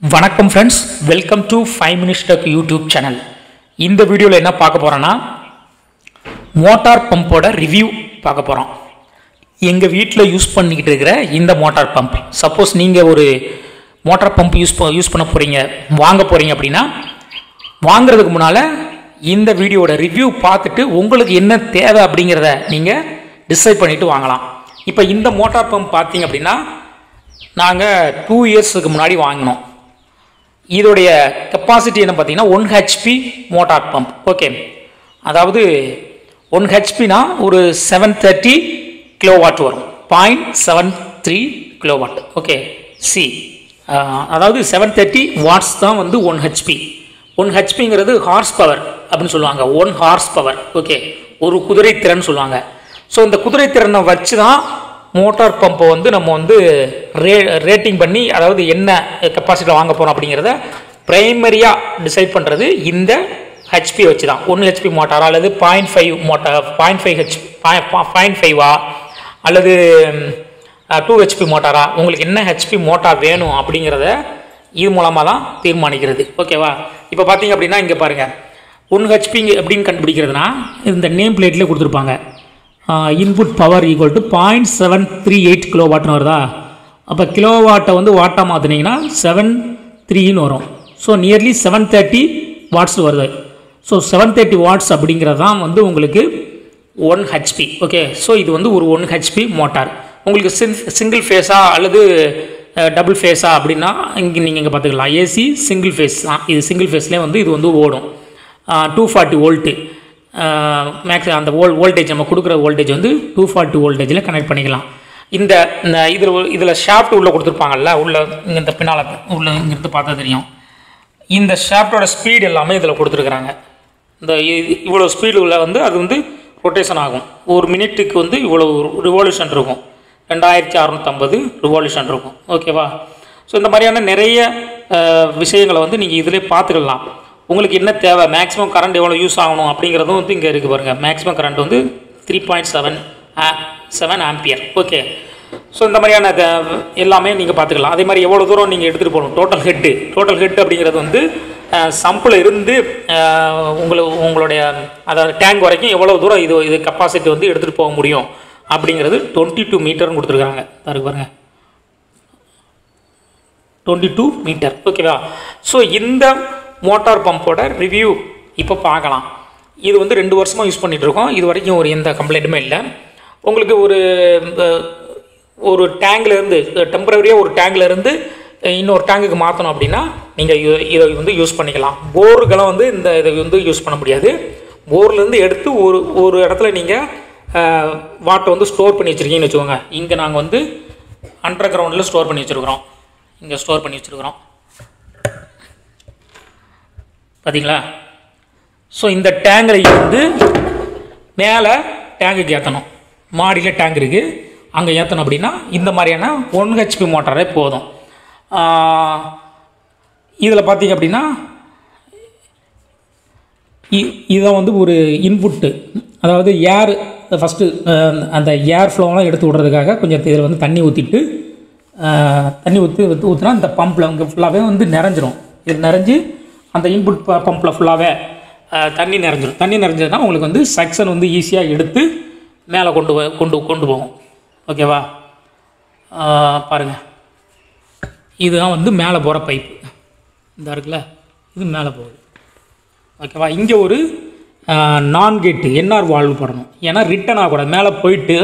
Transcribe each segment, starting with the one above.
வணக்கம் friends, welcome to 5 Minutes Tech YouTube channel. இந்த வீடியோவில் என்ன பார்க்க போகிறோன்னா, மோட்டார் பம்போட ரிவ்யூ பார்க்க போகிறோம். எங்கள் வீட்டில் யூஸ் பண்ணிக்கிட்டு இருக்கிற இந்த மோட்டார் பம்ப், சப்போஸ் நீங்கள் ஒரு மோட்டார் பம்ப் யூஸ் பண்ண போகிறீங்க, வாங்க போகிறீங்க அப்படின்னா, வாங்கிறதுக்கு முன்னால் இந்த வீடியோட ரிவ்யூ பார்த்துட்டு உங்களுக்கு என்ன தேவை அப்படிங்கிறத நீங்கள் டிசைட் பண்ணிவிட்டு வாங்கலாம். இப்போ இந்த மோட்டார் பம்ப் பார்த்தீங்க அப்படின்னா, நாங்கள் 2 இயர்ஸுக்கு முன்னாடி வாங்கினோம். இதோடைய கெப்பாசிட்டி என்ன பார்த்தீங்கன்னா 1 HP மோட்டார் பம்ப். ஓகே, அதாவது 1 HPனா ஒரு 730 கிலோவாட் வரும், 0.73 கிலோவாட். ஓகே, சி அதாவது 730 வாட்ஸ் தான் வந்து 1 HP. 1 HPங்கிறது ஹார்ஸ் பவர் அப்படின்னு சொல்லுவாங்க, 1 ஹார்ஸ் பவர். ஓகே, ஒரு குதிரை திறன் சொல்லுவாங்க. ஸோ இந்த குதிரை திறனை வச்சு தான் மோட்டார் பம்பை வந்து நம்ம வந்து ரேட்டிங் பண்ணி, அதாவது என்ன கெப்பாசிட்டியில் வாங்க போகிறோம் அப்படிங்கிறத ப்ரைமரியாக டிசைட் பண்ணுறது இந்த ஹெச்பி வச்சு தான். 1 HP மோட்டாரா அல்லது 0.5 மோட்டார், 0.5 அல்லது 2 HP மோட்டாரா, உங்களுக்கு என்ன ஹெச்பி மோட்டார் வேணும் அப்படிங்கிறத இது மூலமாக தான் தீர்மானிக்கிறது. ஓகேவா? இப்போ பார்த்தீங்க அப்படின்னா இங்கே பாருங்கள், 1 HP எப்படின்னு கண்டுபிடிக்கிறதுனா இந்த நேம் பிளேட்லேயே கொடுத்துருப்பாங்க. இன்புட் பவர் ஈக்குவல் டு 0.738 கிலோவாட்னு வருதா? அப்போ கிலோவாட்டை வந்து வாட்டாக மாற்றினீங்கன்னா 73ன்னு வரும். ஸோ நியர்லி 730 வாட்ஸ் வருது. ஸோ 730 வாட்ஸ் அப்படிங்கிறது தான் வந்து உங்களுக்கு 1 HP. ஓகே, ஸோ இது வந்து ஒரு 1 HP மோட்டார். உங்களுக்கு சிங்கிள் ஃபேஸா அல்லது டபுள் ஃபேஸா அப்படின்னா இங்கே நீங்கள் இங்கே பார்த்துக்கலாம். ஏசி சிங்கிள் ஃபேஸ் தான், இது சிங்கிள் ஃபேஸ்லேயே வந்து இது வந்து ஓடும். 240 வோல்ட்டு மேக்ஸ், அந்த வோல்டேஜ் நம்ம கொடுக்குற வோல்டேஜ் வந்து 240 வோல்டேஜில் கனெக்ட் பண்ணிக்கலாம். இந்த இதில் ஷாஃப்ட் உள்ளே கொடுத்துருப்பாங்கல்ல, உள்ளே இங்கே இந்த பின்னால் உள்ளே இங்கிருந்து பார்த்தா தெரியும். இந்த ஷாஃப்டோட ஸ்பீடு எல்லாமே இதில் கொடுத்துருக்குறாங்க. இந்த இவ்வளோ ஸ்பீடு உள்ள வந்து அது வந்து ரொட்டேஷன் ஆகும். ஒரு மினிட்டுக்கு வந்து இவ்வளோ ரிவால்யூஷன் இருக்கும், 2650 ரிவால்யூஷன் இருக்கும். ஓகேவா? ஸோ இந்த மாதிரியான நிறைய விஷயங்களை வந்து நீங்கள் இதிலே பார்த்துக்கலாம். உங்களுக்கு என்ன தேவை, மேக்ஸிமம் கரண்ட் எவ்வளோ யூஸ் ஆகணும் அப்படிங்கிறதும் வந்து இங்கே இருக்குது பாருங்கள். மேக்ஸிமம் கரண்ட் வந்து 3.7 ஆம்பியர். ஓகே, ஸோ இந்த மாதிரியான எல்லாமே நீங்கள் பார்த்துக்கலாம். அதே மாதிரி எவ்வளோ தூரம் நீங்கள் எடுத்துகிட்டு போகணும், டோட்டல் ஹெட் அப்படிங்கிறது வந்து சம்பில் இருந்து உங்களுடைய அதாவது டேங்க் வரைக்கும் எவ்வளோ தூரம் இது கெப்பாசிட்டி வந்து எடுத்துகிட்டு போக முடியும் அப்படிங்கிறது 22 மீட்டர்னு கொடுத்துருக்காங்க. அதுக்கு பாருங்கள், 22 மீட்டர். ஓகேவா? ஸோ இந்த மோட்டார் பம்போட ரிவ்யூ இப்போ பார்க்கலாம். இது வந்து 2 வருஷமாக யூஸ் பண்ணிகிட்ருக்கோம். இது வரைக்கும் எந்த கம்ப்ளைண்ட்டுமே இல்லை. உங்களுக்கு ஒரு டேங்க்லேருந்து டெம்பரரியாக ஒரு டேங்க்லேருந்து இன்னொரு டேங்குக்கு மாற்றணும் அப்படின்னா நீங்கள் இதை வந்து யூஸ் பண்ணிக்கலாம். போருக்கெல்லாம் வந்து இதை வந்து யூஸ் பண்ண முடியாது. போர்லேருந்து எடுத்து ஒரு இடத்துல நீங்கள் வாட்டை வந்து ஸ்டோர் பண்ணி வச்சுருக்கீங்கன்னு வச்சுக்கோங்க. இங்கே நாங்கள் வந்து அண்டர் கிரவுண்டில் ஸ்டோர் பண்ணி வச்சுருக்குறோம். இங்கே ஸ்டோர் பண்ணி வச்சுருக்குறோம் பார்த்தீங்களா? ஸோ இந்த டேங்கில் இருந்து மேலே டேங்குக்கு ஏற்றணும். மாடியில் டேங்க் இருக்குது, அங்கே ஏற்றணும் அப்படின்னா இந்த மாதிரியான 1 HP மோட்டாரே போதும். இதில் பார்த்தீங்க அப்படின்னா இதை வந்து ஒரு இன்புட்டு, அதாவது ஏர் ஃபஸ்ட்டு அந்த ஏர் ஃப்ளோவெலாம் எடுத்து விட்றதுக்காக கொஞ்சம் இதில் வந்து தண்ணி ஊற்றினா இந்த பம்பில் அங்கே ஃபுல்லாகவே வந்து நிறைஞ்சிரும். இது நிறைஞ்சு அந்த இன்புட் பம்பில் ஃபுல்லாகவே தண்ணி நிறைஞ்சிடும். தண்ணி நிறைஞ்சதுன்னா உங்களுக்கு வந்து சக்ஷன் வந்து ஈஸியாக எடுத்து மேலே கொண்டு போகும். ஓகேவா? பாருங்கள், இதுதான் வந்து மேலே போகிற பைப்பு. இந்த இருக்குல்ல, இது மேலே போகுது. ஓகேவா? இங்கே ஒரு நான் கேட்டு என்ஆர் வால்வு போடணும். ஏன்னா ரிட்டன் ஆகக்கூடாது. மேலே போயிட்டு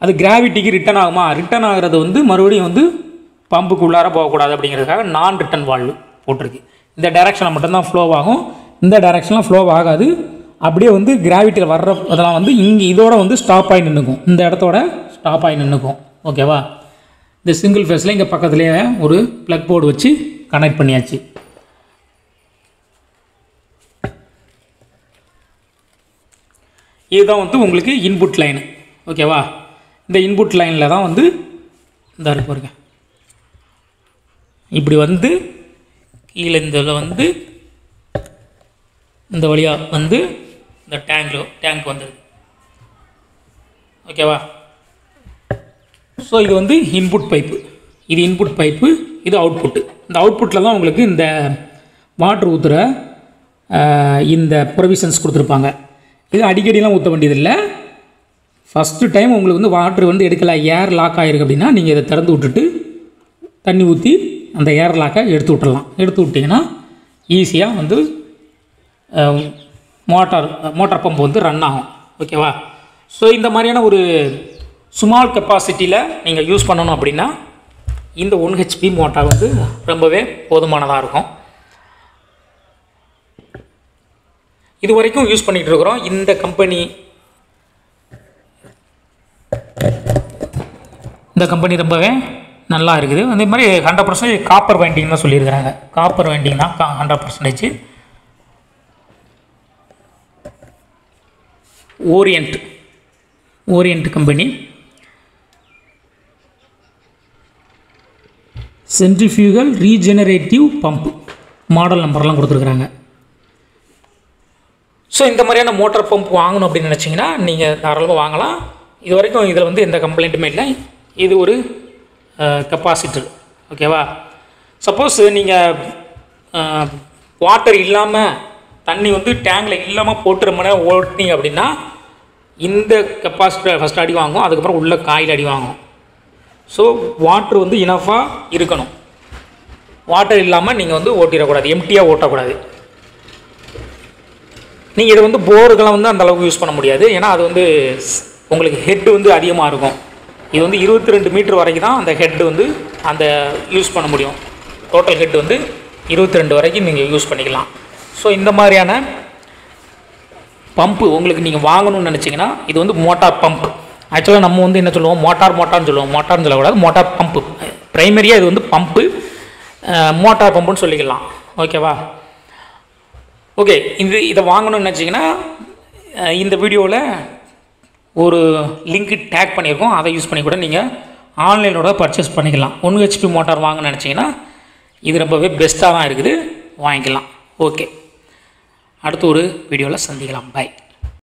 அது கிராவிட்டிக்கு ரிட்டன் ஆகுமா, ரிட்டன் ஆகிறது வந்து மறுபடியும் வந்து பம்புக்கு உள்ளார போகக்கூடாது அப்படிங்கிறதுக்காக நான் ரிட்டன் வால்வு போட்டிருக்கு. இந்த டைரெக்ஷனில் மட்டும்தான் ஃப்ளோ ஆகும், இந்த டைரெக்ஷனில் ஃப்ளோ ஆகாது. அப்படியே வந்து கிராவிட்டியில் வர்ற அதெல்லாம் வந்து இங்கே இதோட வந்து ஸ்டாப் ஆகி நின்றுக்கும், இந்த இடத்தோட ஸ்டாப் ஆகி நின்றுக்கும். ஓகேவா? இந்த சிங்கிள் ஃபேஸில் இங்கே பக்கத்துலேயே ஒரு ப்ளக் போர்டு வச்சு கனெக்ட் பண்ணியாச்சு. இதுதான் வந்து உங்களுக்கு இன்புட் லைனு. ஓகேவா? இந்த இன்புட் லைனில் தான் வந்து இந்த இருக்கு பாருங்க, இப்படி வந்து கீழே இந்த வந்து இந்த வழியாக வந்து இந்த டேங்க் வந்தது. ஓகேவா? ஸோ இது வந்து இன்புட் பைப்பு, இது இன்புட் பைப்பு, இது அவுட்புட்டு. இந்த அவுட்புட்டில் தான் உங்களுக்கு இந்த வாட்ரு ஊற்றுற இந்த ப்ரொவிஷன்ஸ் கொடுத்துருப்பாங்க. இது அடிக்கடிலாம் ஊற்ற வேண்டியதில்லை. ஃபஸ்ட்டு டைம் உங்களுக்கு வந்து வாட்ரு வந்து எடுக்கலை, ஏர் லாக் ஆகிருக்கு அப்படின்னா நீங்கள் இதை திறந்து விட்டுட்டு தண்ணி ஊற்றி அந்த ஏர் லாக்கை எடுத்து விட்டுடலாம். எடுத்து விட்டிங்கன்னா ஈஸியாக வந்து மோட்டார் பம்ப் வந்து ரன் ஆகும். ஓகேவா? ஸோ இந்த மாதிரியான ஒரு ஸ்மால் கெப்பாசிட்டியில் நீங்கள் யூஸ் பண்ணணும் அப்படின்னா இந்த 1 HP மோட்டார் வந்து ரொம்பவே போதுமானதாக இருக்கும். இது வரைக்கும் யூஸ் பண்ணிகிட்டு இருக்கிறோம். இந்த கம்பெனி ரொம்பவே நல்லா இருக்குது. அதே மாதிரி 100% காப்பர் வைண்டிங் தான் சொல்லியிருக்கிறாங்க. காப்பர் வைண்டிங் தான் 100%. Orient company centrifugal regenerative pump model நம்பர்லாம் கொடுத்துருக்குறாங்க. ஸோ இந்த மாதிரியான மோட்டார் பம்ப் வாங்கணும் அப்படின்னு நினச்சிங்கன்னா நீங்கள் தாராளமாக வாங்கலாம். இது வரைக்கும் இதில் வந்து எந்த கம்ப்ளைண்ட்டுமே இல்லை. இது ஒரு கெப்பாசிட்டர். ஓகேவா? சப்போஸ் நீங்கள் வாட்டர் இல்லாமல் தண்ணி வந்து டேங்கில் இல்லாமல் போட்டு ரொம்ப நேரம் ஓட்டினீங்க அப்படின்னா இந்த கெப்பாசிட்டர் ஃபஸ்ட் அடி வாங்கும், அதுக்கப்புறம் உள்ள காயில் அடி வாங்கும். ஸோ வாட்ரு வந்து இனஃபாக இருக்கணும். வாட்டர் இல்லாமல் நீங்கள் வந்து ஓட்டிடக்கூடாது, எம்டியாக ஓட்டக்கூடாது. நீங்கள் இதை வந்து போருக்கெல்லாம் வந்து அந்தளவுக்கு யூஸ் பண்ண முடியாது. ஏன்னா அது வந்து உங்களுக்கு ஹெட்டு வந்து அதிகமாக இருக்கும். இது வந்து 22 மீட்டர் வரைக்கும் தான் அந்த ஹெட்டு வந்து அந்த யூஸ் பண்ண முடியும். டோட்டல் ஹெட் வந்து 22 வரைக்கும் நீங்கள் யூஸ் பண்ணிக்கலாம். ஸோ இந்த மாதிரியான பம்பு உங்களுக்கு நீங்கள் வாங்கணும்னு நினச்சிங்கன்னா இது வந்து மோட்டார் பம்ப். ஆக்சுவலாக நம்ம வந்து என்ன சொல்லுவோம், மோட்டார்னு சொல்லுவோம். மோட்டார்னு சொல்லக்கூடாது, மோட்டார் பம்பு. ப்ரைமரியாக இது வந்து பம்பு, மோட்டார் பம்புன்னு சொல்லிக்கலாம். ஓகேவா? ஓகே, இதை வாங்கணும்னு நினச்சிங்கன்னா இந்த வீடியோவில் ஒரு லிங்க்கு டேக் பண்ணியிருக்கோம். அதை யூஸ் பண்ணி கூட நீங்கள் ஆன்லைனோட பர்ச்சேஸ் பண்ணிக்கலாம். 1 HP மோட்டார் வாங்க நினச்சிங்கன்னா இது ரொம்பவே பெஸ்ட்டாக தான் இருக்குது, வாங்கிக்கலாம். ஓகே, அடுத்து ஒரு வீடியோவில் சந்திக்கலாம். பை.